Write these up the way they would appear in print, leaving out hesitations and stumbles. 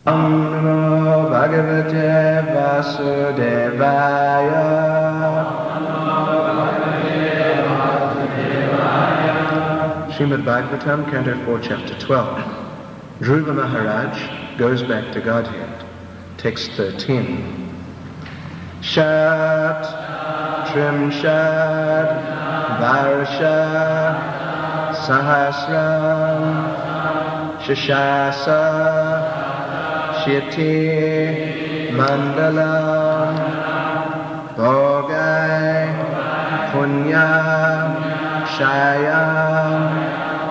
Om Namo Bhagavate Vasudevaya. Srimad Bhagavatam, Canto 4, Chapter 12. Dhruva Maharaj goes back to Godhead. Text 13. Shat Trimshad Varsha Sahasram Shashasa Shiti Mandalam Bhogai Punya Shayam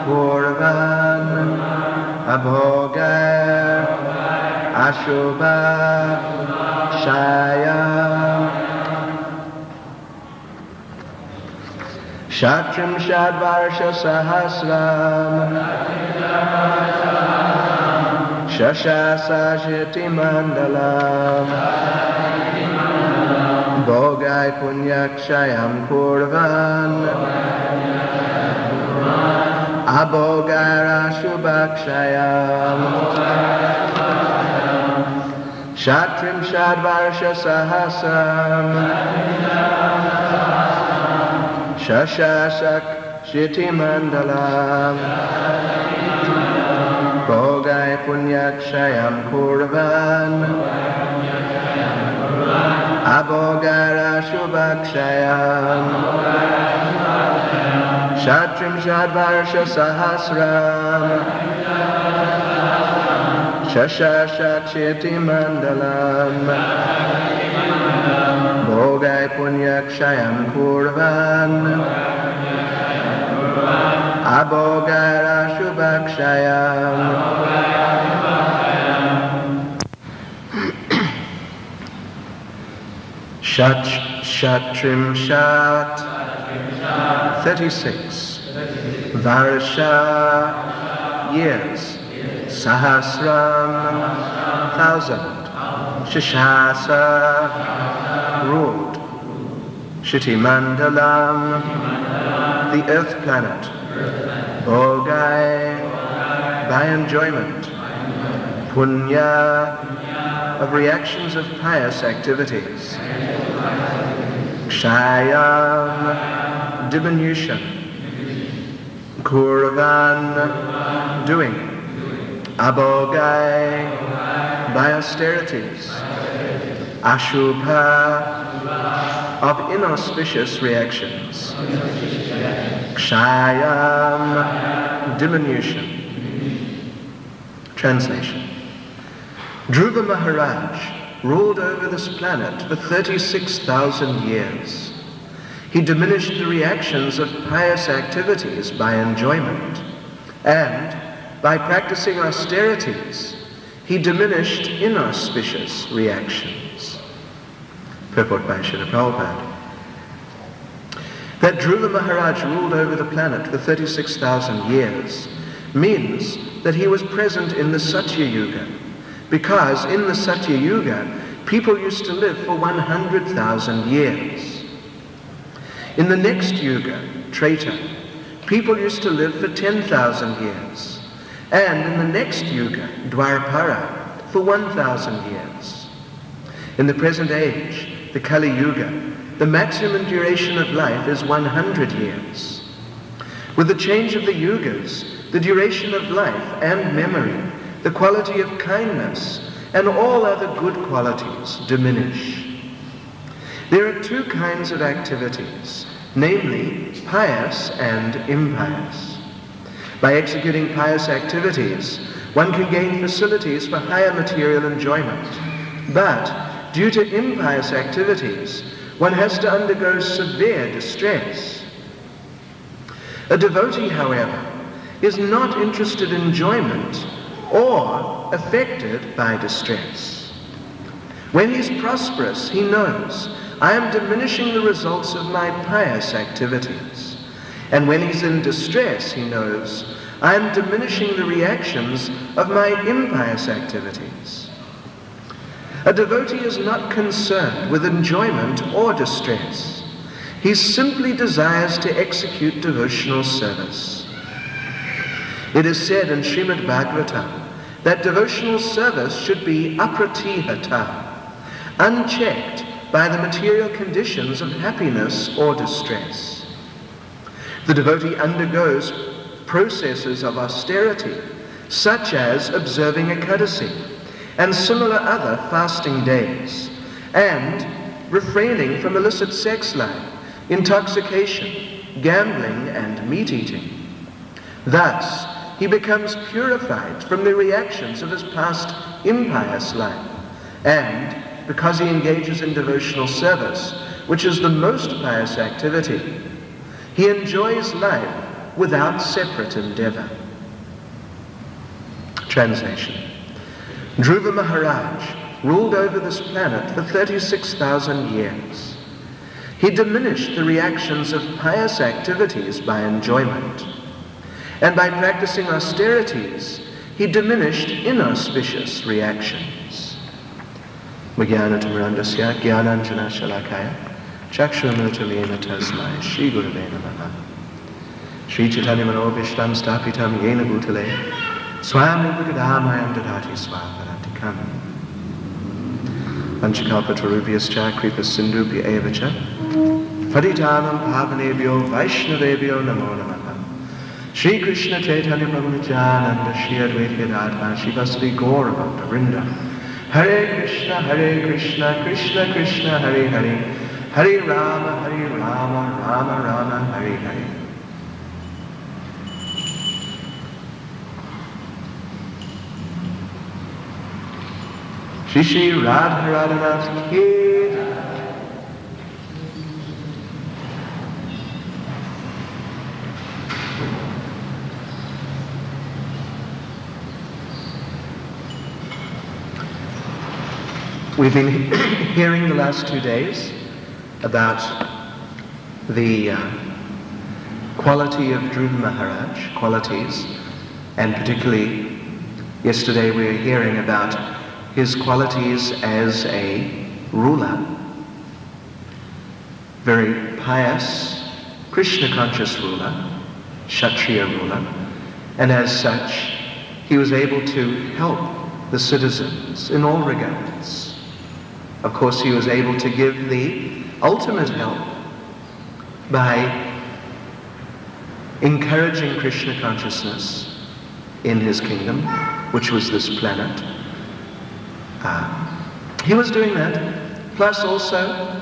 Purvan Abhogar Ashubha Shayam Shatrim Shadvarsha Sahasram Shashasa Shiti Mandalam Bhogai Punyakshayam Purvan Abhogara Shubhakshayam Shatrim Shadvarsha Sahasram Shashasak Shiti Mandalam Bhogai Punyakshayam Purvan Abhogara Shubhakshayam Shatrim Shadvarsha Sahasram Shashashak Shiti Mandalam Bhogai Punyakshayam Purvan Abhogara Shubhakshayam Shatrim Shat 36 Varsha years Sahasram 1,000 Shashasa ruled Shiti Mandalam the earth planet Bhogai by enjoyment Punya of reactions of pious activities Kshayam diminution Kurvan doing Abhogai by austerities Ashubha of inauspicious reactions Kshayam diminution. Translation. Dhruva Maharaj ruled over this planet for 36,000 years. He diminished the reactions of pious activities by enjoyment, and by practicing austerities, he diminished inauspicious reactions. Purport by Srila Prabhupada. That Dhruva Maharaj ruled over the planet for 36,000 years means that he was present in the Satya Yuga, because in the Satya Yuga, people used to live for 100,000 years. In the next Yuga, Treta, people used to live for 10,000 years. And in the next Yuga, Dwarpara, for 1,000 years. In the present age, the Kali Yuga, the maximum duration of life is 100 years. With the change of the Yugas, the duration of life and memory, the quality of kindness, and all other good qualities diminish. There are two kinds of activities, namely pious and impious. By executing pious activities, one can gain facilities for higher material enjoyment. But due to impious activities, one has to undergo severe distress. A devotee, however, is not interested in enjoyment or affected by distress. When he's prosperous, he knows, I am diminishing the results of my pious activities. And when he's in distress, he knows, I am diminishing the reactions of my impious activities. A devotee is not concerned with enjoyment or distress. He simply desires to execute devotional service. It is said in Srimad Bhagavatam that devotional service should be apratihata, unchecked by the material conditions of happiness or distress. The devotee undergoes processes of austerity, such as observing Ekadasi and similar other fasting days, and refraining from illicit sex life, intoxication, gambling, and meat-eating. Thus, he becomes purified from the reactions of his past impious life, and because he engages in devotional service, which is the most pious activity, he enjoys life without separate endeavor. Translation. Dhruva Maharaj ruled over this planet for 36,000 years. He diminished the reactions of pious activities by enjoyment, and by practicing austerities, he diminished inauspicious reactions. Vijnanatamrandasya Jnananjana Shalakaya Chakshurmiltalyena Tasmai Shri Gurave Namaha Shri Chaitanya Manobhishtam Stapitam Yena Bhutale Swami Bhagadamayam Dadati Swaparantikam Panchakalpatarubhyascha Kripa Sindhubhya Evacha Paditanam Pavanebhyo Vaishnavebhyo Namo Namaha Shri Krishna Chaitanya Prabhu Nityananda Shri Advaita Gadadhara Shivasri Gaura Bhakta Vrinda Hare Krishna, Krishna Krishna, Hare Hare Hare Rama, Rama Rama, Hare Hare. Shri Shri Radha Radhanath Ki. We've been hearing the last 2 days about the quality of Dhruva Maharaj, qualities, and particularly yesterday we were hearing about his qualities as a ruler, very pious, Krishna-conscious ruler, Kshatriya ruler, and as such he was able to help the citizens in all regards. Of course, he was able to give the ultimate help by encouraging Krishna consciousness in his kingdom, which was this planet. He was doing that, plus also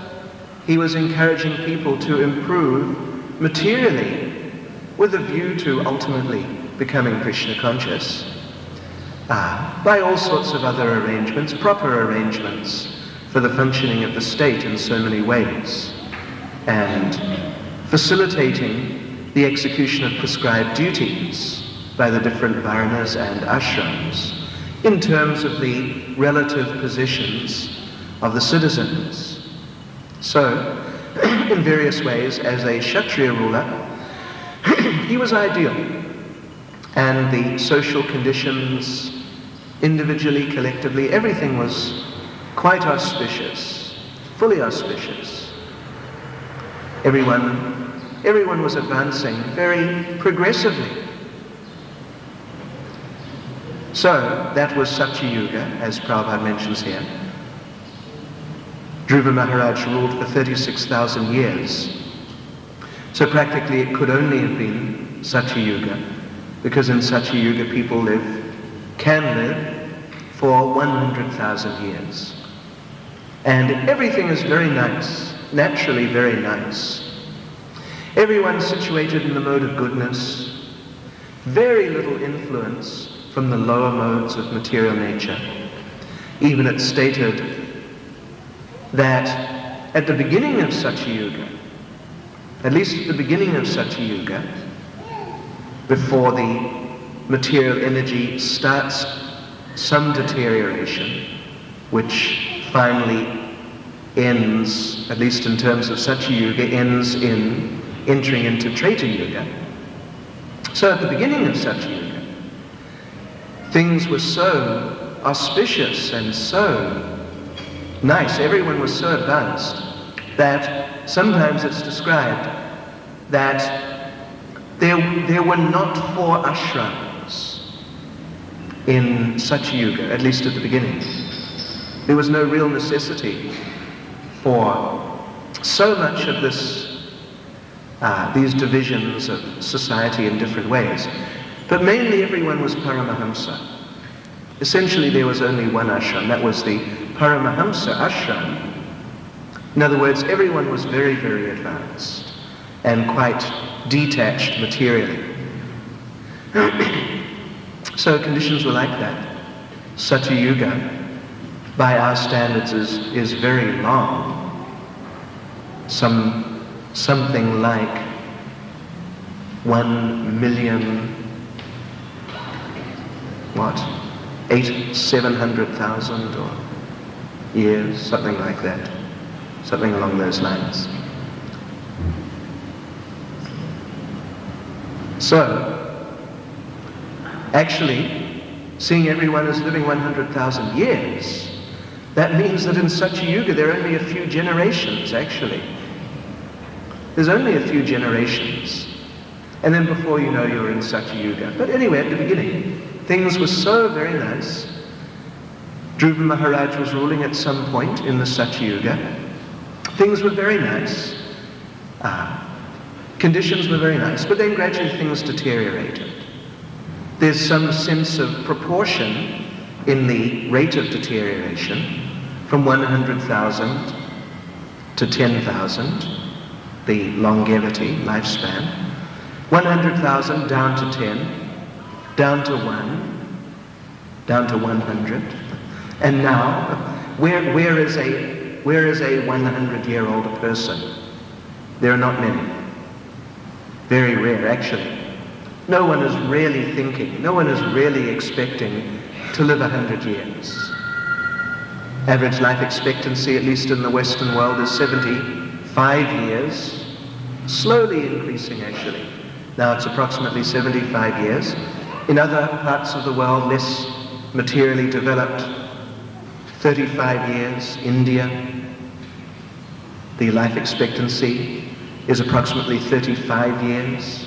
he was encouraging people to improve materially with a view to ultimately becoming Krishna conscious by all sorts of other arrangements, proper arrangements, for the functioning of the state in so many ways, and facilitating the execution of prescribed duties by the different varnas and ashrams in terms of the relative positions of the citizens. So, in various ways, as a Kshatriya ruler, he was ideal, and the social conditions, individually, collectively, everything was quite auspicious, fully auspicious. Everyone was advancing very progressively. So that was Satyayuga, as Prabhupada mentions here. Dhruva Maharaj ruled for 36,000 years. So practically it could only have been Satyayuga, because in Satyayuga people can live for 100,000 years. And everything is very nice, naturally very nice. Everyone situated in the mode of goodness, very little influence from the lower modes of material nature. Even it's stated that at the beginning of Satyayuga, at least at the beginning of Satyayuga, before the material energy starts some deterioration, which finally ends, at least in terms of Satyayuga, ends in entering into Treta Yuga. So at the beginning of Satyayuga, things were so auspicious and so nice, everyone was so advanced, that sometimes it's described that there were not 4 ashrams in Satyayuga, at least at the beginning. There was no real necessity for so much of these divisions of society in different ways. But mainly everyone was Paramahamsa. Essentially there was only one ashram, that was the Paramahamsa ashram. In other words, everyone was very, very advanced and quite detached materially. So conditions were like that. Satyayuga, by our standards, is very long. Something like 700,000 or years, something like that, something along those lines. So, actually, seeing everyone as living 100,000 years, that means that in Satyayuga there are only a few generations, actually. There's only a few generations. And then before you know, you're in Satyayuga. But anyway, at the beginning, things were so very nice. Dhruva Maharaj was ruling at some point in the Satyayuga. Things were very nice. Conditions were very nice. But then gradually things deteriorated. There's some sense of proportion in the rate of deterioration from 100,000 to 10,000, the longevity, lifespan. 100,000 down to 10, down to 1, down to 100. And now, where is a 100-year-old person? There are not many. Very rare, actually. No one is really thinking, no one is really expecting to live 100 years. Average life expectancy, at least in the Western world, is 75 years, slowly increasing actually. Now it's approximately 75 years. In other parts of the world, less materially developed, 35 years. India, the life expectancy is approximately 35 years.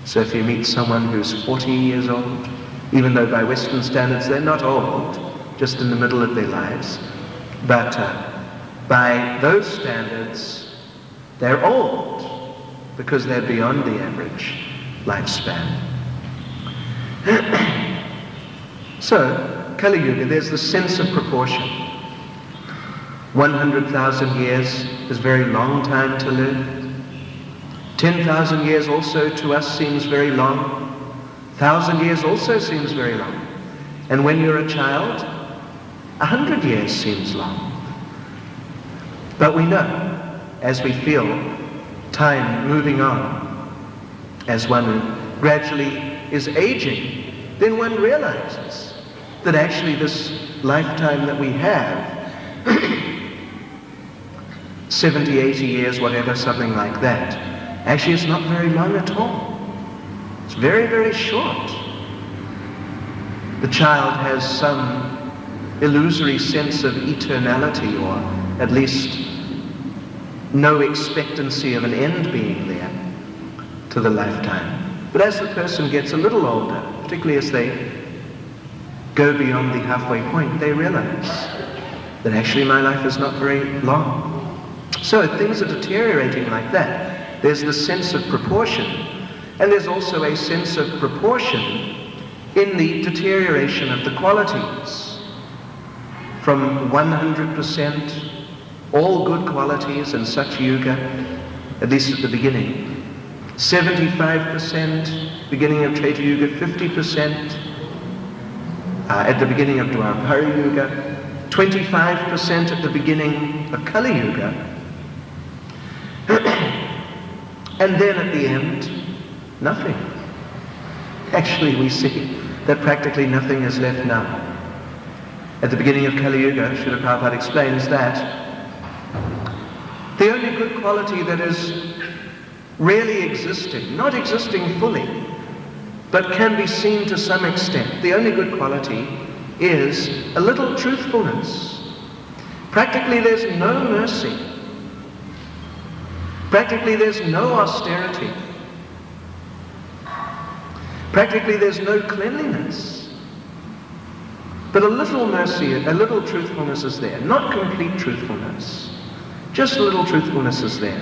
So if you meet someone who's 40 years old, even though by Western standards they're not old, just in the middle of their lives, but by those standards they're old because they're beyond the average lifespan. So, Kali Yuga, there's the sense of proportion. 100,000 years is a very long time to live. 10,000 years also to us seems very long. 1,000 years also seems very long. And when you're a child, 100 years seems long. But we know, as we feel time moving on, as one gradually is aging, then one realizes that actually this lifetime that we have, 70, 80 years, whatever, something like that, actually it's not very long at all. It's very, very short. The child has some illusory sense of eternality, or at least no expectancy of an end being there to the lifetime. But as the person gets a little older, particularly as they go beyond the halfway point, they realize that actually my life is not very long. So things are deteriorating like that. There's the sense of proportion, and there's also a sense of proportion in the deterioration of the qualities. From 100%, all good qualities in Satyayuga, at least at the beginning, 75%, beginning of Treta Yuga, 50%, at the beginning of Dwapara Yuga, 25% at the beginning of Kali Yuga, and then at the end, nothing. Actually, we see that practically nothing is left now. At the beginning of Kali Yuga, Srila Prabhupada explains that the only good quality that is really existing, not existing fully, but can be seen to some extent, the only good quality is a little truthfulness. Practically there's no mercy. Practically there's no austerity. Practically there's no cleanliness. But a little mercy, a little truthfulness is there. Not complete truthfulness. Just a little truthfulness is there.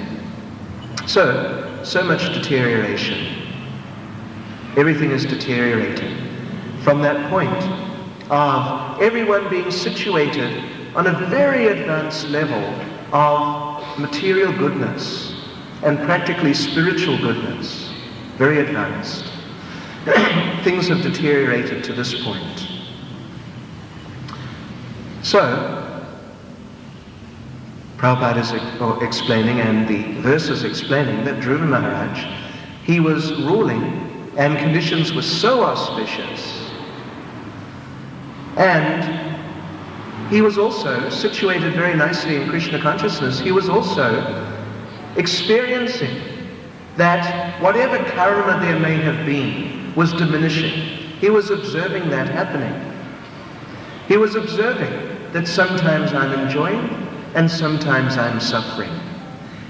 So much deterioration. Everything is deteriorating. From that point of everyone being situated on a very advanced level of material goodness and practically spiritual goodness, very advanced. Things have deteriorated to this point. So, Prabhupada is explaining, and the verse is explaining, that Dhruva Maharaj, he was ruling and conditions were so auspicious, and he was also situated very nicely in Krishna consciousness. He was also experiencing that whatever karma there may have been was diminishing. He was observing that happening. He was observing that sometimes I'm enjoying and sometimes I'm suffering.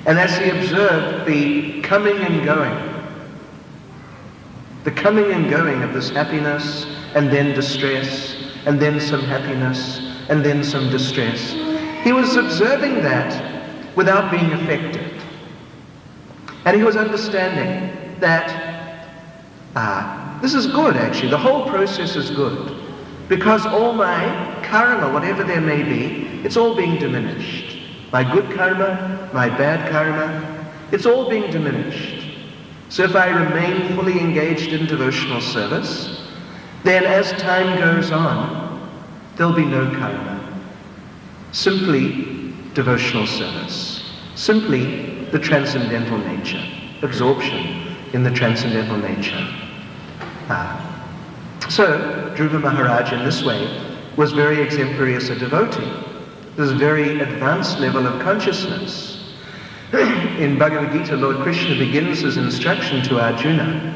And as he observed the coming and going of this happiness and then distress and then some happiness and then some distress, he was observing that without being affected. And he was understanding that this is good actually, the whole process is good, because all my karma, whatever there may be, it's all being diminished. My good karma, my bad karma, it's all being diminished. So if I remain fully engaged in devotional service, then as time goes on, there'll be no karma. Simply devotional service. Simply the transcendental nature. Absorption in the transcendental nature. So, Dhruva Maharaj in this way was very exemplary as a devotee. This very advanced level of consciousness. In Bhagavad Gita, Lord Krishna begins his instruction to Arjuna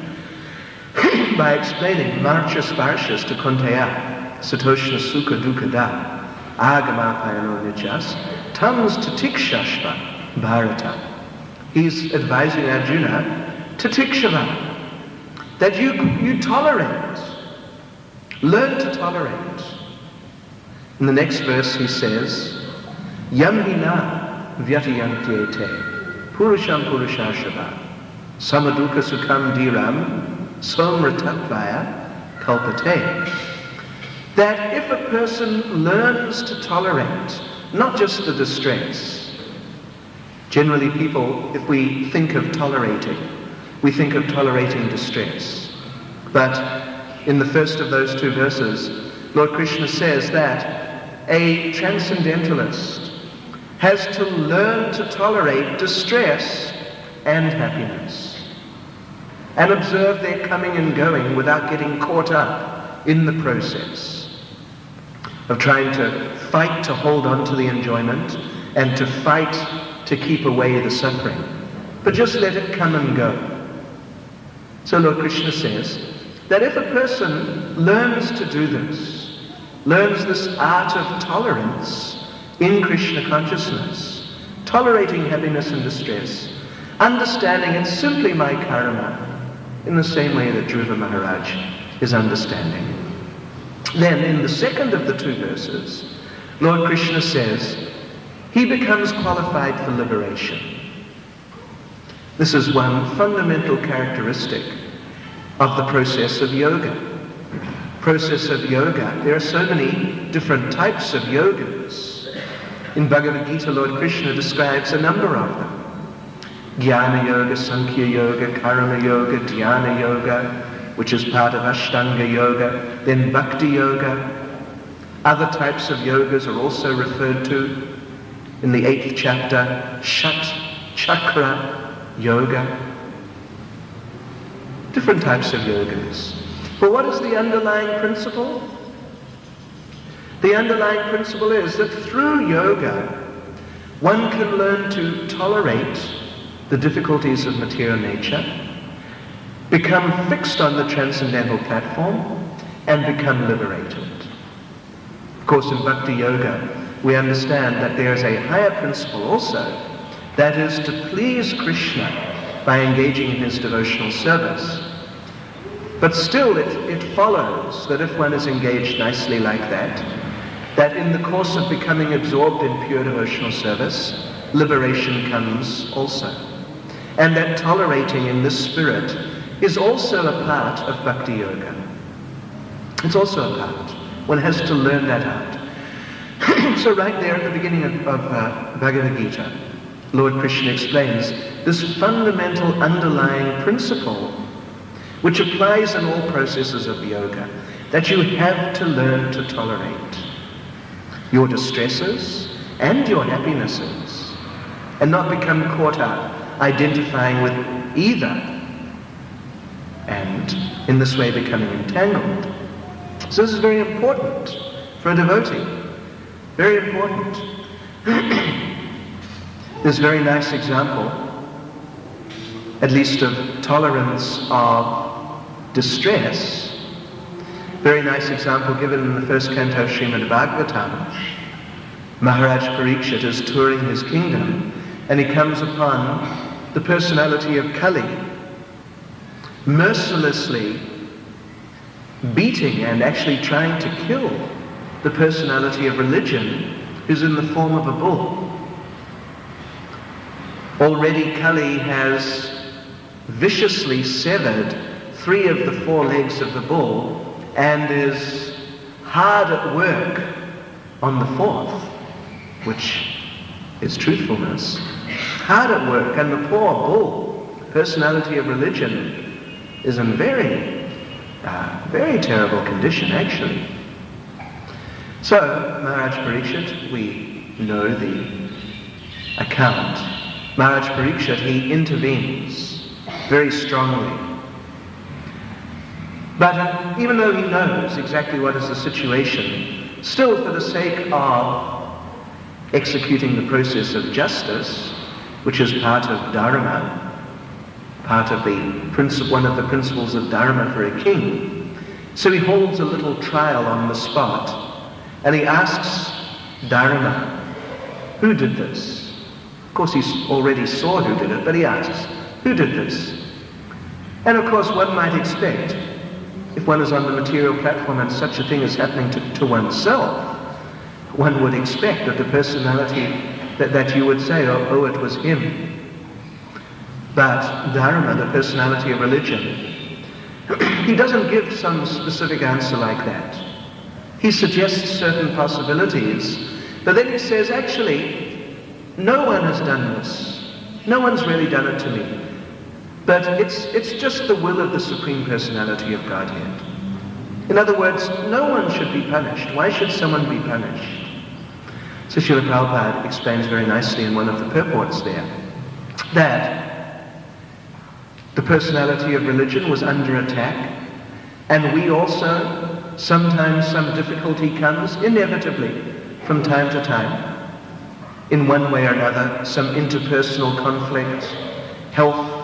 by explaining Marchas Varshas to Kunteya, Satoshna Sukha Dukkha Da, Agama Payano Nijas, Tams Tatikshashva Bharata. He's advising Arjuna to tikshava, that you tolerate, learn to tolerate. In the next verse he says, Yam hina vyatayantyete purusham purushashava samaduka sukham dhiram somratatvaya kalpate. That if a person learns to tolerate not just the distress, generally people, if we think of tolerating, we think of tolerating distress. But in the first of those two verses, Lord Krishna says that a transcendentalist has to learn to tolerate distress and happiness and observe their coming and going without getting caught up in the process of trying to fight to hold on to the enjoyment and to fight to keep away the suffering, but just let it come and go. So Lord Krishna says that if a person learns to do this, learns this art of tolerance in Krishna consciousness, tolerating happiness and distress, understanding it's simply my karma, in the same way that Dhruva Maharaj is understanding. Then in the second of the two verses, Lord Krishna says, he becomes qualified for liberation. This is one fundamental characteristic of the process of yoga. Process of yoga, there are so many different types of yogas. In Bhagavad Gita, Lord Krishna describes a number of them. Jnana Yoga, Sankhya Yoga, Karma Yoga, Dhyana Yoga, which is part of Ashtanga Yoga, then Bhakti Yoga. Other types of yogas are also referred to in the 8th chapter, Shat Chakra Yoga. Different types of yogas. But what is the underlying principle? The underlying principle is that through yoga, one can learn to tolerate the difficulties of material nature, become fixed on the transcendental platform, and become liberated. Of course, in Bhakti Yoga, we understand that there is a higher principle also, that is to please Krishna by engaging in his devotional service. But still it follows that if one is engaged nicely like that in the course of becoming absorbed in pure devotional service, liberation comes also. And that tolerating in this spirit is also a part of Bhakti Yoga. It's also a part. One has to learn that out. So right there at the beginning of Bhagavad Gita, Lord Krishna explains this fundamental underlying principle which applies in all processes of yoga, that you have to learn to tolerate your distresses and your happinesses, and not become caught up identifying with either, and in this way becoming entangled. So this is very important for a devotee. Very important. There's a very nice example, at least of tolerance of distress. Very nice example given in the first canto of Srimad Bhagavatam. Maharaj Parikshit is touring his kingdom, and he comes upon the personality of Kali, mercilessly beating and actually trying to kill the personality of religion, who's in the form of a bull. Already Kali has viciously severed 3 of the 4 legs of the bull and is hard at work on the 4th, which is truthfulness. Hard at work, and the poor bull, personality of religion, is in very terrible condition, actually. So, Maharaj Parikshit, we know the account. Maharaj Parikshit, he intervenes very strongly. But even though he knows exactly what is the situation, still for the sake of executing the process of justice, which is part of Dharma, part of one of the principles of Dharma for a king, so he holds a little trial on the spot, and he asks Dharma, who did this? Of course he already saw who did it, but he asks, who did this? And of course one might expect, if one is on the material platform and such a thing is happening to oneself, one would expect that the personality, that you would say, oh, it was him. But Dharma, the personality of religion, he doesn't give some specific answer like that. He suggests certain possibilities, but then he says, actually, no one has done this. No one's really done it to me. But it's just the will of the Supreme Personality of Godhead. In other words, no one should be punished. Why should someone be punished? So Srila Prabhupada explains very nicely in one of the purports there that the personality of religion was under attack, and we also, sometimes some difficulty comes inevitably from time to time, in one way or another, some interpersonal conflict, health,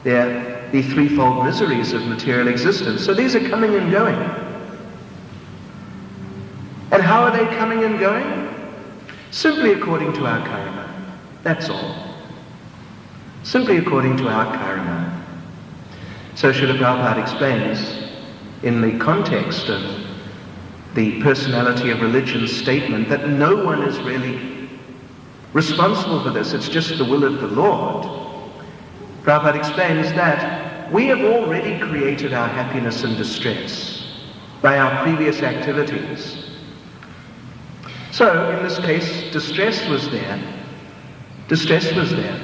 the threefold miseries of material existence. So these are coming and going. And how are they coming and going? Simply according to our karma. That's all. Simply according to our karma. So Srila Prabhupada explains, in the context of the personality of religion's statement, that no one is really responsible for this, it's just the will of the Lord. Prabhupada explains that we have already created our happiness and distress by our previous activities. So, in this case, distress was there. Distress was there.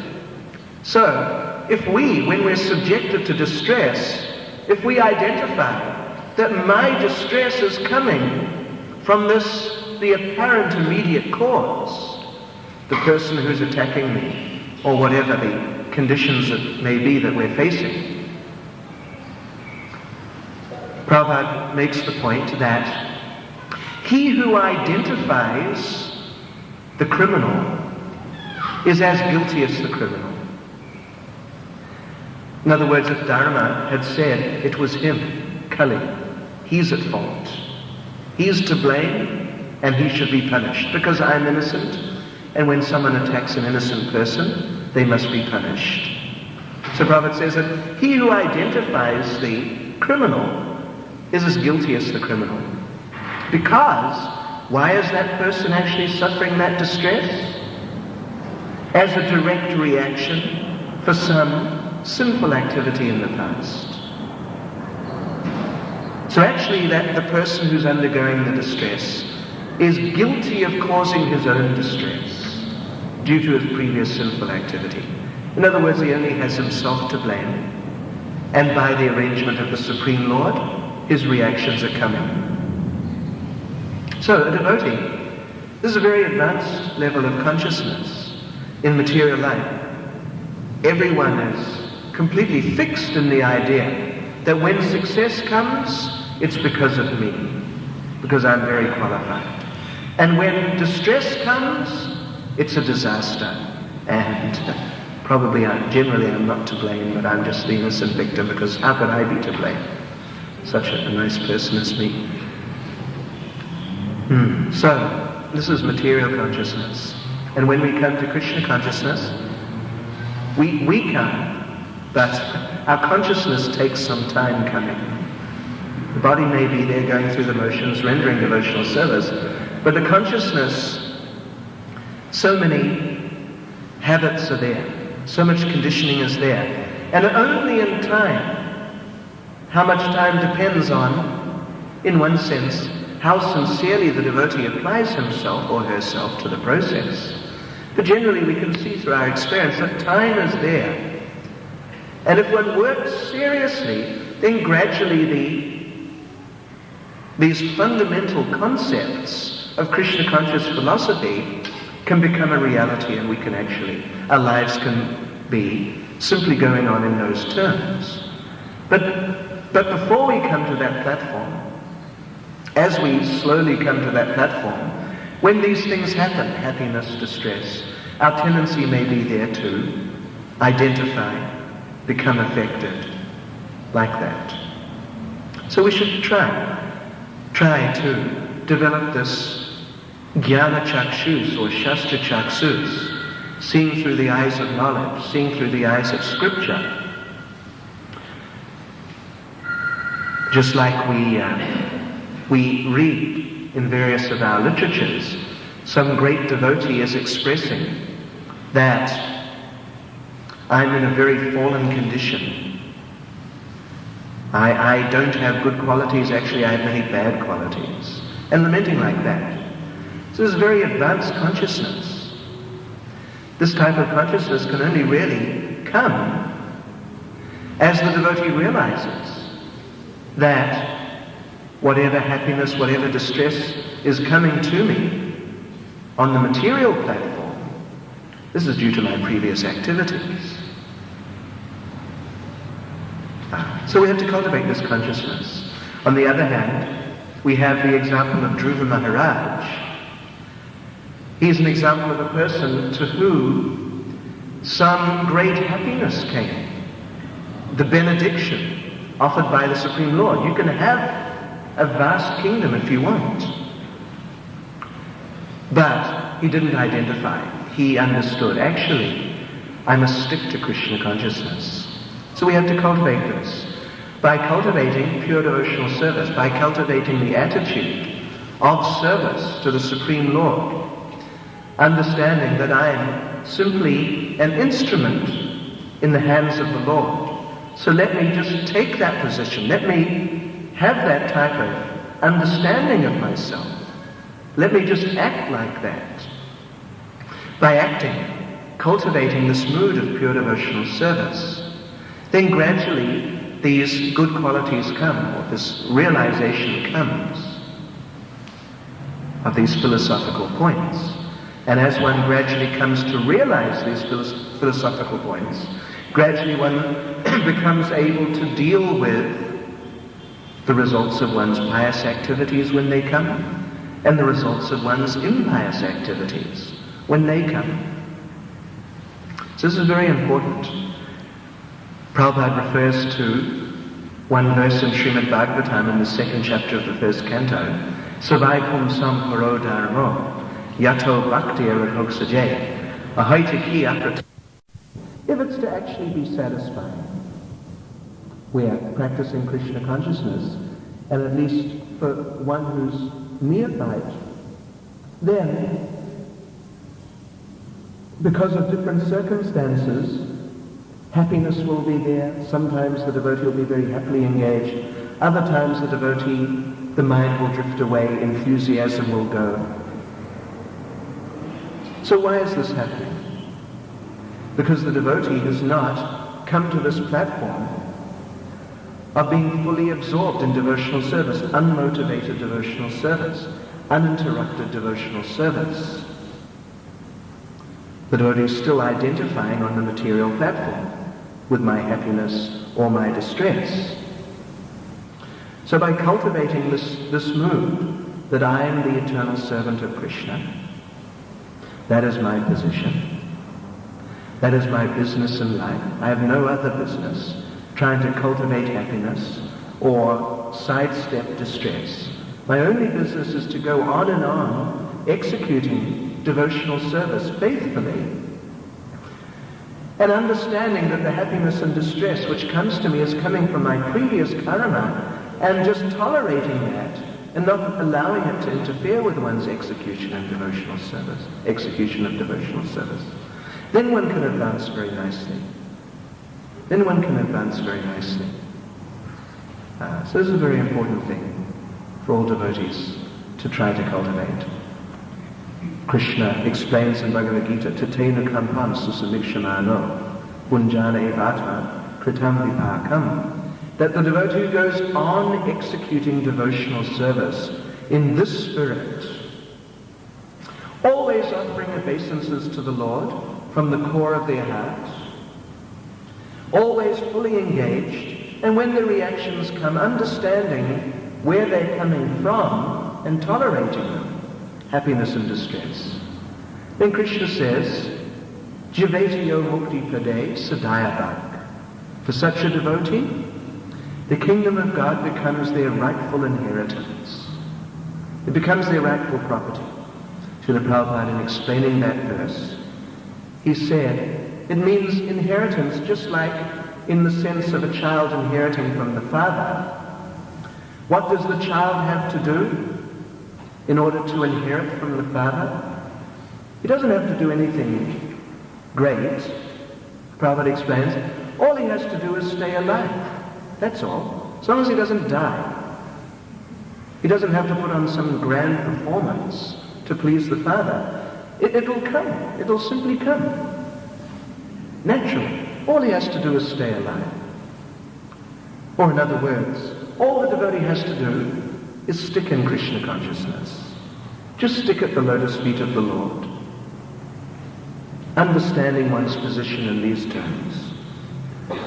So, if we, when we're subjected to distress, if we identify that my distress is coming from the apparent immediate cause, the person who's attacking me, or whatever the conditions it may be that we're facing, Prabhupada makes the point that he who identifies the criminal is as guilty as the criminal. In other words, if Dharma had said it was him, Kali, he's at fault, he's to blame, and he should be punished because I'm innocent, and when someone attacks an innocent person, they must be punished. So Prabhupada says that he who identifies the criminal is as guilty as the criminal. Because, why is that person actually suffering that distress? As a direct reaction for some sinful activity in the past. So actually the person who's undergoing the distress is guilty of causing his own distress due to his previous sinful activity. In other words, he only has himself to blame. And by the arrangement of the Supreme Lord, his reactions are coming. So a devotee, this is a very advanced level of consciousness in material life. Everyone is completely fixed in the idea that when success comes, it's because of me, because I'm very qualified. And when distress comes, it's a disaster. And probably, generally I'm not to blame, but I'm just the innocent victim, because how could I be to blame? Such a nice person as me. So, this is material consciousness. And when we come to Krishna consciousness, we come, but our consciousness takes some time coming. The body may be there going through the motions, rendering devotional service, but the consciousness, so many habits are there, so much conditioning is there, and only in time. How much time depends on, in one sense, how sincerely the devotee applies himself or herself to the process. But generally we can see through our experience that time is there. And if one works seriously, then gradually these fundamental concepts of Krishna conscious philosophy can become a reality, and we can actually, our lives can be simply going on in those terms. But before we come to that platform, as we slowly come to that platform, when these things happen, happiness, distress, our tendency may be there to identify, become affected, like that. So we should try to develop this jnana chakshus or shastra chakshus, seeing through the eyes of knowledge, seeing through the eyes of scripture. Just like we read in various of our literatures, some great devotee is expressing that I'm in a very fallen condition. I don't have good qualities, actually I have many bad qualities. And lamenting like that. So this is very advanced consciousness. This type of consciousness can only really come as the devotee realizes that whatever happiness, whatever distress is coming to me on the material platform, this is due to my previous activities. So we have to cultivate this consciousness. On the other hand, we have the example of Dhruva Maharaj. He's an example of a person to whom some great happiness came. The benediction offered by the Supreme Lord. You can have a vast kingdom if you want. But he didn't identify. He understood, actually, I must stick to Krishna consciousness. So we have to cultivate this. By cultivating pure devotional service, by cultivating the attitude of service to the Supreme Lord, understanding that I am simply an instrument in the hands of the Lord. So let me just take that position. Let me have that type of understanding of myself. Let me just act like that. By acting, cultivating this mood of pure devotional service, then gradually these good qualities come, or this realization comes of these philosophical points. And as one gradually comes to realize these philosophical points, gradually one becomes able to deal with the results of one's pious activities when they come, and the results of one's impious activities when they come. So this is very important. Prabhupada refers to one verse in Srimad Bhagavatam in the second chapter of the first canto, Savai Pumsam Paro Dharmo, Yato Bhakti Aradhoksaje, Ahaita Ki Aprat. If it's to actually be satisfying, we are practicing Krishna consciousness, and at least for one who's neophyte, then, because of different circumstances, happiness will be there. Sometimes the devotee will be very happily engaged. Other times the devotee, the mind will drift away, enthusiasm will go. So why is this happening? Because the devotee has not come to this platform of being fully absorbed in devotional service, unmotivated devotional service, uninterrupted devotional service. The devotee is still identifying on the material platform with my happiness or my distress. So by cultivating this mood that I am the eternal servant of Krishna, that is my position, that is my business in life. I have no other business trying to cultivate happiness or sidestep distress. My only business is to go on and on executing devotional service faithfully and understanding that the happiness and distress which comes to me is coming from my previous karma, and just tolerating that and not allowing it to interfere with one's execution of devotional service. Then one can advance very nicely. So this is a very important thing for all devotees to try to cultivate. Krishna explains in Bhagavad Gita, Tatena kampam susamikshamano punjana evatma kritam vipakam, that the devotee goes on executing devotional service in this spirit, always offering obeisances to the Lord from the core of their heart, always fully engaged, and when the reactions come, understanding where they're coming from and tolerating them, happiness and distress. Then Krishna says, Jivetiyo mukti pade sadayabhak. For such a devotee, the kingdom of God becomes their rightful inheritance. It becomes their rightful property. Srila Prabhupada, in explaining that verse, he said, it means inheritance just like in the sense of a child inheriting from the father. What does the child have to do in order to inherit from the father? He doesn't have to do anything great. Prabhupada explains, all he has to do is stay alive. That's all. As long as he doesn't die. He doesn't have to put on some grand performance to please the Father. It'll come. It'll simply come. Naturally. All he has to do is stay alive. Or in other words, all the devotee has to do is stick in Krishna consciousness. Just stick at the lotus feet of the Lord. Understanding one's position in these terms.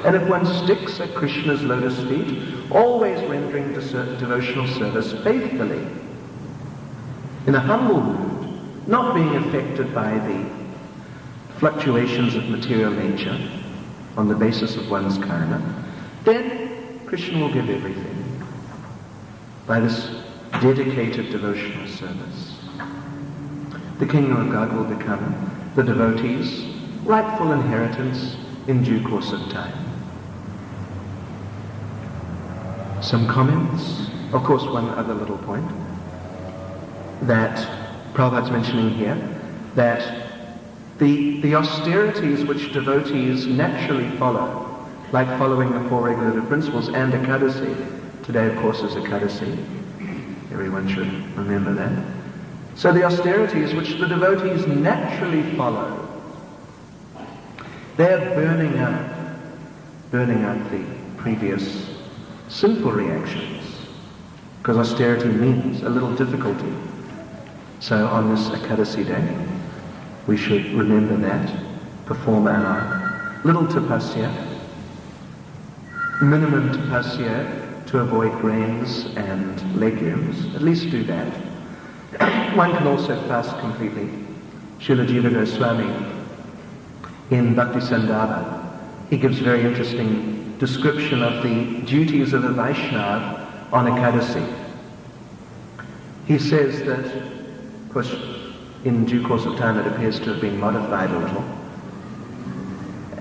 And if one sticks at Krishna's lotus feet, always rendering devotional service faithfully, in a humble mood, not being affected by the fluctuations of material nature on the basis of one's karma, then Krishna will give everything by this dedicated devotional service. The kingdom of God will become the devotee's rightful inheritance in due course of time. Some comments? Of course, one other little point that Prabhupada's mentioning here, that the austerities which devotees naturally follow, like following the four regulative principles and Ekadasi, today of course is Ekadasi, everyone should remember that. So the austerities which the devotees naturally follow, they're burning out the previous sinful reactions, because austerity means a little difficulty. So on this Ekadasi day, we should remember that, perform our little tapasya, minimum tapasya to avoid grains and legumes. At least do that. One can also fast completely. Srila Jiva Goswami, in Bhakti Sandarbha, he gives a very interesting description of the duties of a Vaishnava on Ekadasi. He says that, of course, in due course of time it appears to have been modified a little,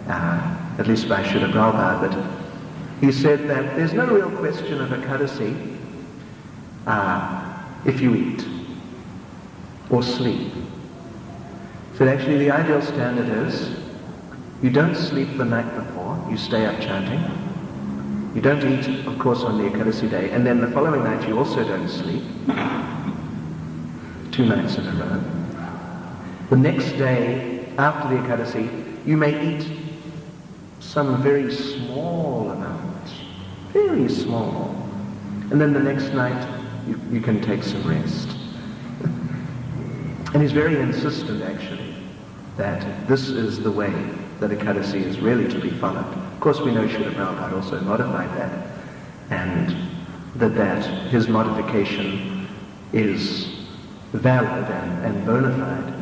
at least by Srila Prabhupada, but He said that there's no real question of Ekadasi if you eat or sleep. He said actually the ideal standard is you don't sleep the night before, you stay up chanting. You don't eat, of course, on the Ekadasi day, and then the following night you also don't sleep. 2 nights in a row. The next day, after the Ekadasi, you may eat some very small amount, very small. And then the next night, you can take some rest. And he's very insistent, actually, that this is the way that Ekadasi is really to be followed. Of course, we know Srila Prabhupada also modified that, and that his modification is valid and bona fide.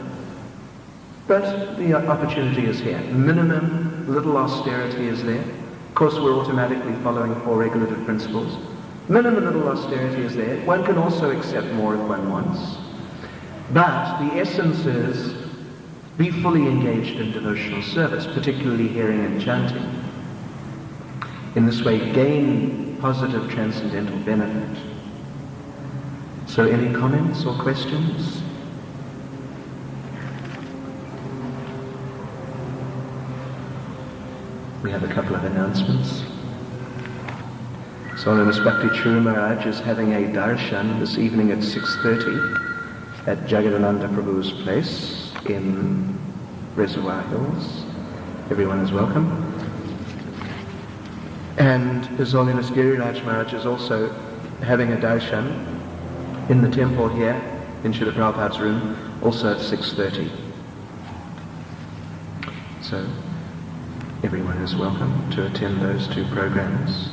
But the opportunity is here. Minimum little austerity is there. Of course, we're automatically following 4 regulative principles. Minimum little austerity is there. One can also accept more if one wants. But the essence is be fully engaged in devotional service, particularly hearing and chanting. In this way, gain positive transcendental benefit. So any comments or questions? We have a couple of announcements. So Holiness Bhakti Churu Maharaj is having a darshan this evening at 6:30 at Jagadananda Prabhu's place in Reservoir Hills. Everyone is welcome. And His Holiness Giriraj Maharaj is also having a darshan in the temple here in Srila Prabhupada's room, also at 6:30. So everyone is welcome to attend those 2 programs.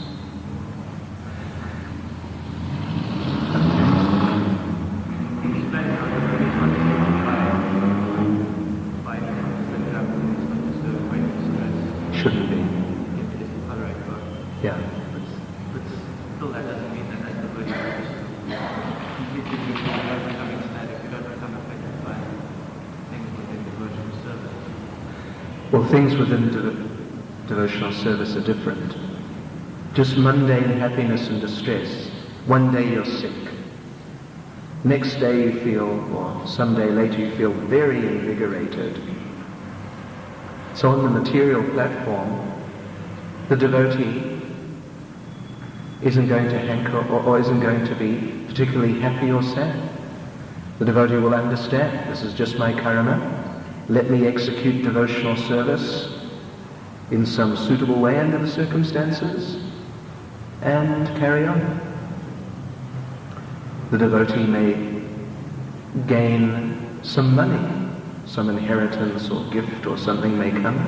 Shouldn't be. Yeah. But still that doesn't mean that that's the word completely you don't become ecstatic, you don't become affected by things within devotional service. Well, things within devotional service are different. Just mundane happiness and distress. One day you're sick. Next day you feel, or some day later you feel very invigorated. So on the material platform, the devotee isn't going to hanker or isn't going to be particularly happy or sad. The devotee will understand, this is just my karma. Let me execute devotional service in some suitable way under the circumstances and carry on. The devotee may gain some money, some inheritance or gift or something may come.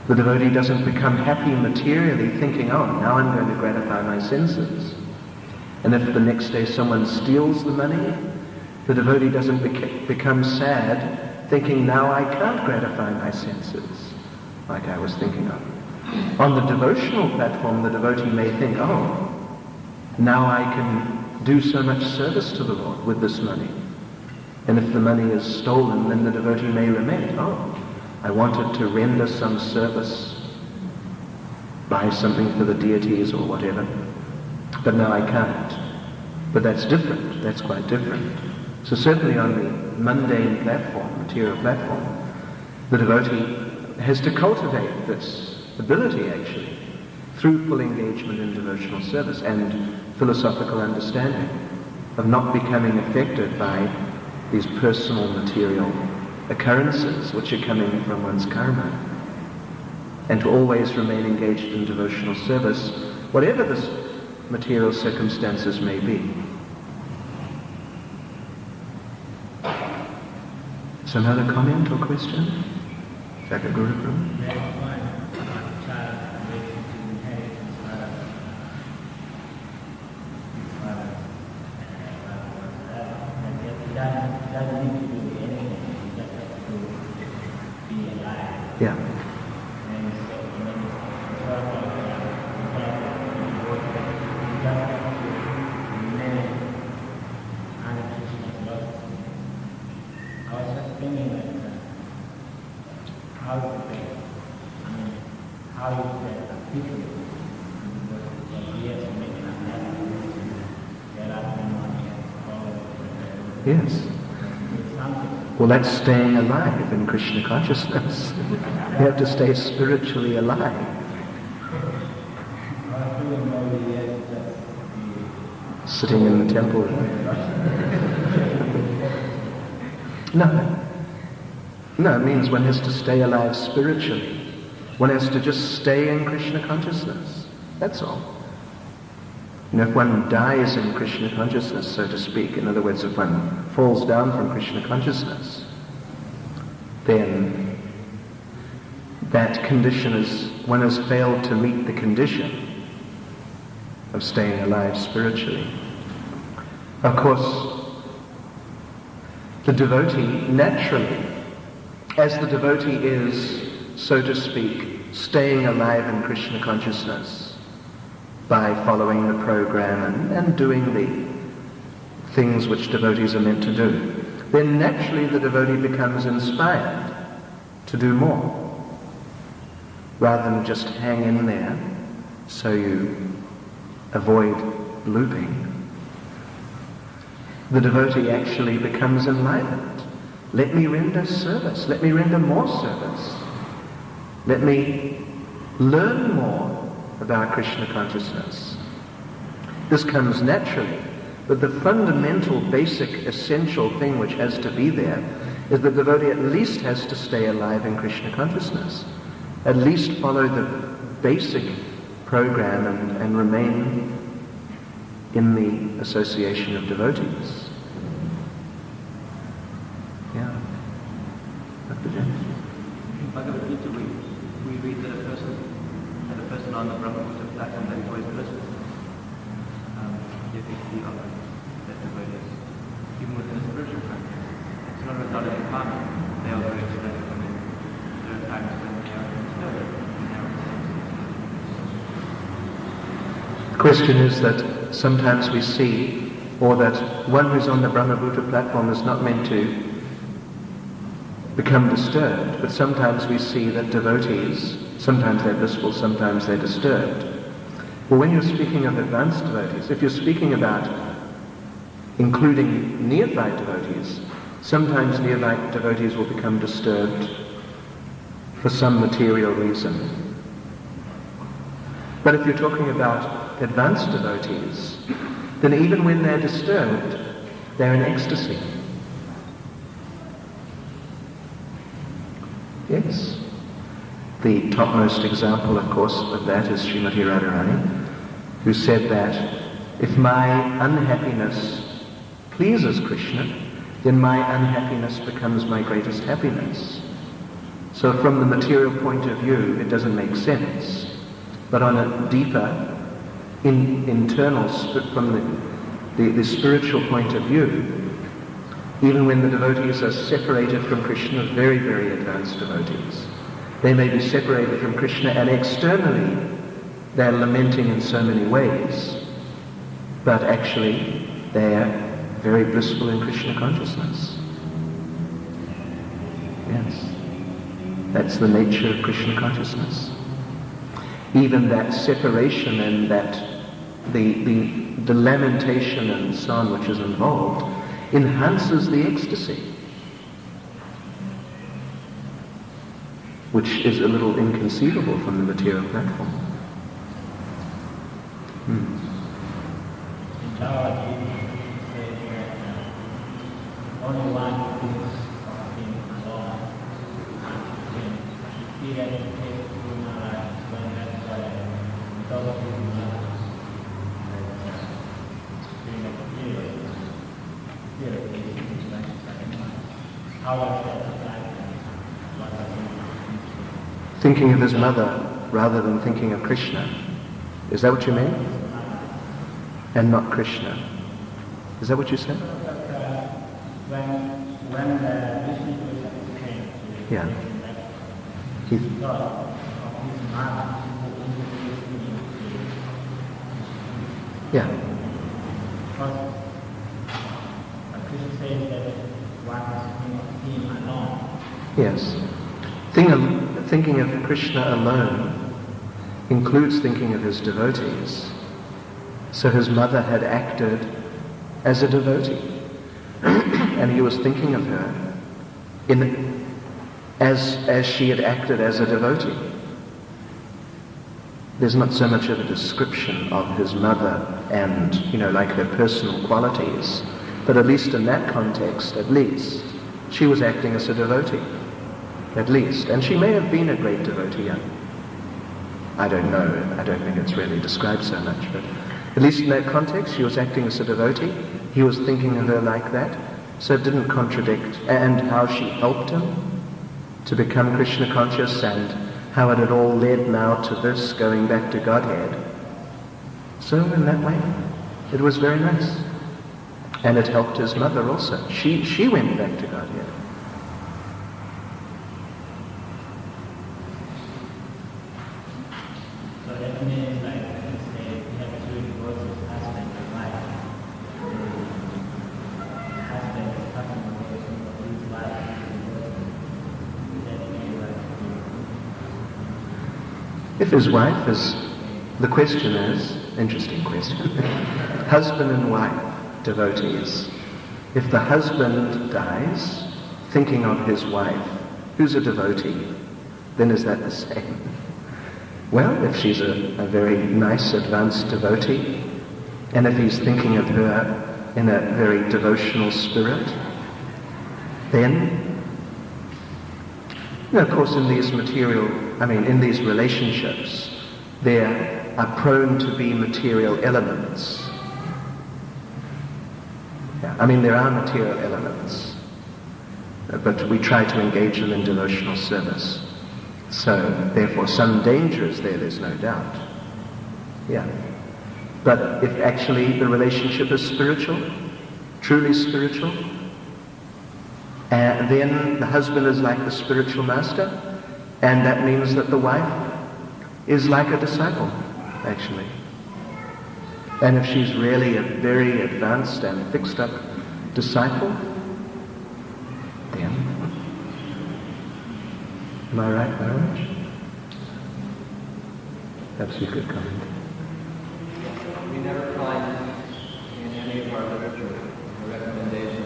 The devotee doesn't become happy materially thinking, oh, now I'm going to gratify my senses. And if the next day someone steals the money, the devotee doesn't become sad thinking, now I can't gratify my senses, like I was thinking of. On the devotional platform, the devotee may think, oh, now I can do so much service to the Lord with this money. And if the money is stolen, then the devotee may lament, oh, I wanted to render some service, buy something for the deities or whatever, but now I can't. But that's different, that's quite different. So certainly on the mundane platform, material platform, the devotee has to cultivate this ability actually through full engagement in devotional service and philosophical understanding of not becoming affected by these personal material occurrences which are coming from one's karma, and to always remain engaged in devotional service, whatever the material circumstances may be. Some other comment or question? Sakaguru? Yeah. Yes. Well, that's staying alive in Krishna consciousness. You have to stay spiritually alive. Sitting in the temple. No, it means one has to stay alive spiritually. One has to just stay in Krishna consciousness. That's all. If one dies in Krishna consciousness, so to speak, in other words, if one falls down from Krishna consciousness, then that condition is, one has failed to meet the condition of staying alive spiritually. Of course, the devotee naturally, as the devotee is, so to speak, staying alive in Krishna consciousness, by following the program and doing the things which devotees are meant to do, then naturally the devotee becomes inspired to do more, rather than just hang in there so you avoid looping. The devotee actually becomes enlightened. Let me render service. Let me render more service. Let me learn more about Krishna consciousness. This comes naturally, but the fundamental, basic, essential thing which has to be there is that the devotee at least has to stay alive in Krishna consciousness, at least follow the basic program and remain in the association of devotees. Yeah. Dr. James? In Bhagavad Gita, we read that a person on the Brahma-Buddha platform that enjoys bliss, yet the other that devotees, even within a spiritual practice, it's not a result of karma. They are very expressive and there are times when they are disturbed in their own. The question is that sometimes we see, or that one who's on the Brahma-Buddha platform is not meant to become disturbed, but sometimes we see that devotees, sometimes they're blissful, sometimes they're disturbed. Well, when you're speaking of advanced devotees, if you're speaking about including neophyte devotees, sometimes neophyte devotees will become disturbed for some material reason. But if you're talking about advanced devotees, then even when they're disturbed, they're in ecstasy. Yes. The topmost example, of course, of that is Srimati Radharani, who said that if my unhappiness pleases Krishna, then my unhappiness becomes my greatest happiness. So from the material point of view, it doesn't make sense. But on a deeper, internal, from the spiritual point of view, even when the devotees are separated from Krishna, very, very advanced devotees, they may be separated from Krishna and externally they're lamenting in so many ways, but actually they're very blissful in Krishna consciousness. Yes. That's the nature of Krishna consciousness. Even that separation and that the lamentation and so on which is involved enhances the ecstasy, which is a little inconceivable from the material platform. Only one thinks of him alone. He had to take human life when that's because of human life. Thinking of his mother rather than thinking of Krishna. Is that what you mean? And not Krishna. Is that what you said? When the Vishnu came, Yeah. he thought of his mother. Yeah. Because Krishna says that one is thinking of him alone. Yes. Thinking of Krishna alone includes thinking of his devotees. So his mother had acted as a devotee. and he was thinking of her as she had acted as a devotee. There's not so much of a description of his mother and, like her personal qualities, but at least in that context, she was acting as a devotee, at least. And she may have been a great devotee. I don't know. I don't think it's really described so much, but at least in that context, she was acting as a devotee. He was thinking of her like that, so it didn't contradict. And how she helped him to become Krishna conscious, and how it had all led now to this, going back to Godhead. So in that way, it was very nice. And it helped his mother also. She went back to Godhead. So that means, like, let's say you have two divorces, husband and wife. The husband is talking about his wife. That means, like, If his wife is, the question is, interesting question, husband and wife, devotees. If the husband dies, thinking of his wife, who's a devotee, then is that the same? Well, if she's a very nice, advanced devotee, and if he's thinking of her in a very devotional spirit, then, of course, in these relationships, there are prone to be material elements. There are material elements, but we try to engage them in devotional service. So, therefore, some danger is there, there's no doubt. Yeah. But if actually the relationship is spiritual, truly spiritual, then the husband is like the spiritual master, and that means that the wife is like a disciple, actually. And if she's really a very advanced and fixed up disciple, then, am I right, Maharaj? Perhaps you could comment. We never find in any of our literature a recommendation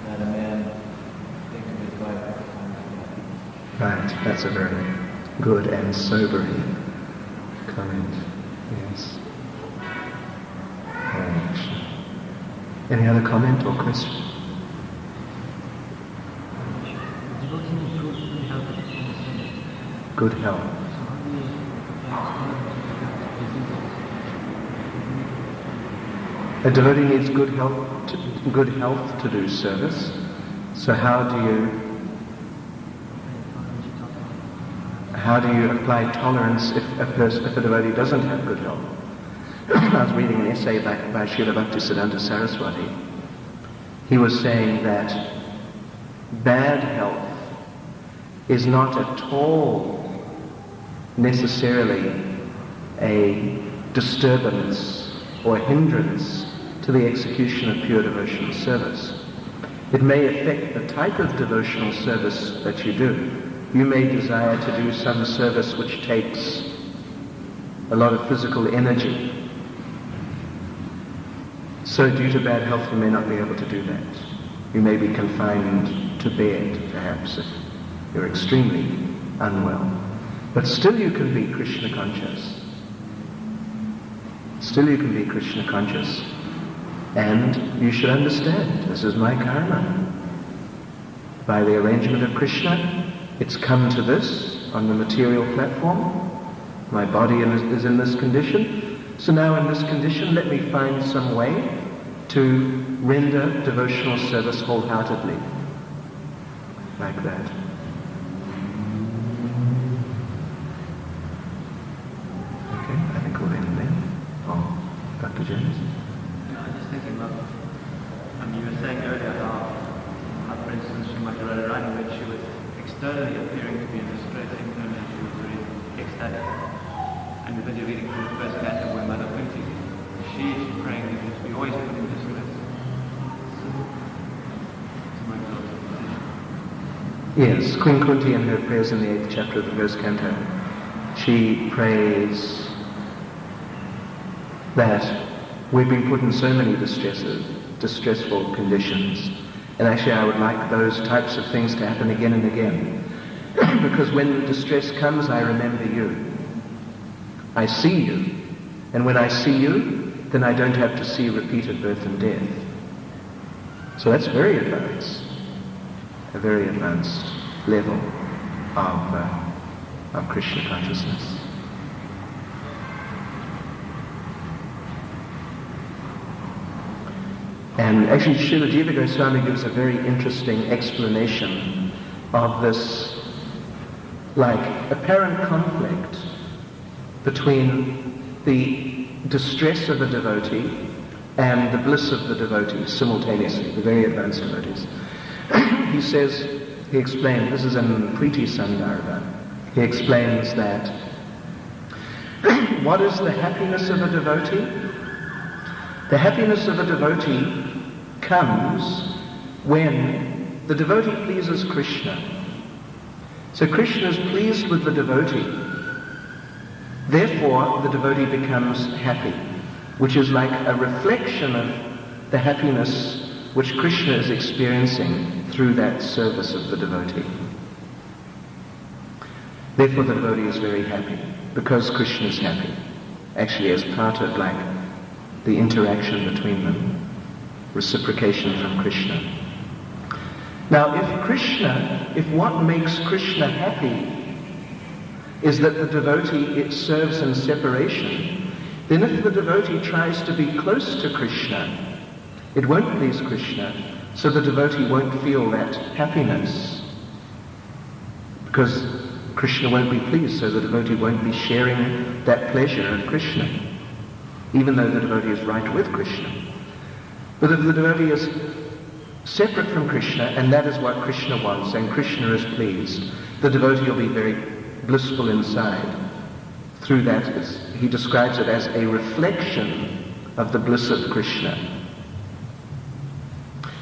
that a man think of his wife at the time of death. Right, that's a very good and sobering comment. Yes. Any other comment or question? Good health. A devotee needs good health to do service. So how do you apply tolerance if a devotee doesn't have good health? I was reading an essay by Srila Bhaktisiddhanta Saraswati. He was saying that bad health is not at all necessarily a disturbance or hindrance to the execution of pure devotional service. It may affect the type of devotional service that you do. You may desire to do some service which takes a lot of physical energy. So due to bad health, you may not be able to do that. You may be confined to bed, perhaps, if you're extremely unwell. But still you can be Krishna conscious. Still you can be Krishna conscious. And you should understand, this is my karma. By the arrangement of Krishna, it's come to this on the material platform. My body is in this condition. So now in this condition, let me find some way to render devotional service wholeheartedly. Like that. Okay, I think we'll end there. Oh, Dr. James? I was just thinking about, you were saying earlier how for instance, Srimati Radharani, when she was externally appearing to be in distress, internally she was very ecstatic. And because you're reading through the first canto where Mother Kunti, she's praying that we should be always put in distress. Yes, Queen Kunti in her prayers in the 8th chapter of the first canto, she prays that we've been put in so many distressful conditions, And actually I would like those types of things to happen again and again. Because when distress comes, I remember you. I see you. And when I see you, then I don't have to see repeated birth and death. So that's very advanced. A very advanced level of Krishna consciousness. And actually Srila Jiva Goswami gives a very interesting explanation of this apparent conflict between the distress of a devotee and the bliss of the devotee simultaneously, the very advanced devotees. He explains, this is in Priti Sandarbha, he explains that what is the happiness of a devotee? The happiness of a devotee comes when the devotee pleases Krishna. So Krishna is pleased with the devotee. Therefore, the devotee becomes happy, which is like a reflection of the happiness which Krishna is experiencing through that service of the devotee. Therefore, the devotee is very happy, because Krishna is happy, actually as part of the interaction between them, reciprocation from Krishna. Now, if what makes Krishna happy is that the devotee, it serves in separation, then if the devotee tries to be close to Krishna, it won't please Krishna, so the devotee won't feel that happiness, because Krishna won't be pleased, so the devotee won't be sharing that pleasure of Krishna, even though the devotee is right with Krishna. But if the devotee is separate from Krishna, and that is what Krishna wants, and Krishna is pleased, the devotee will be very blissful inside. Through that, he describes it as a reflection of the bliss of Krishna.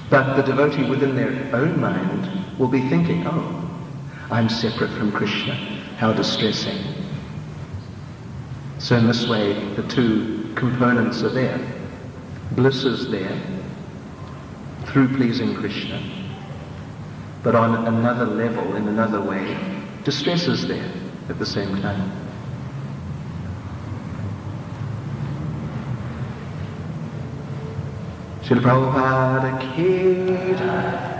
But the devotee within their own mind will be thinking, oh, I'm separate from Krishna, how distressing. So in this way, the two components are there. Bliss is there through pleasing Krishna. But on another level, in another way, distress is there at the same time. Srila Prabhupada ki jai.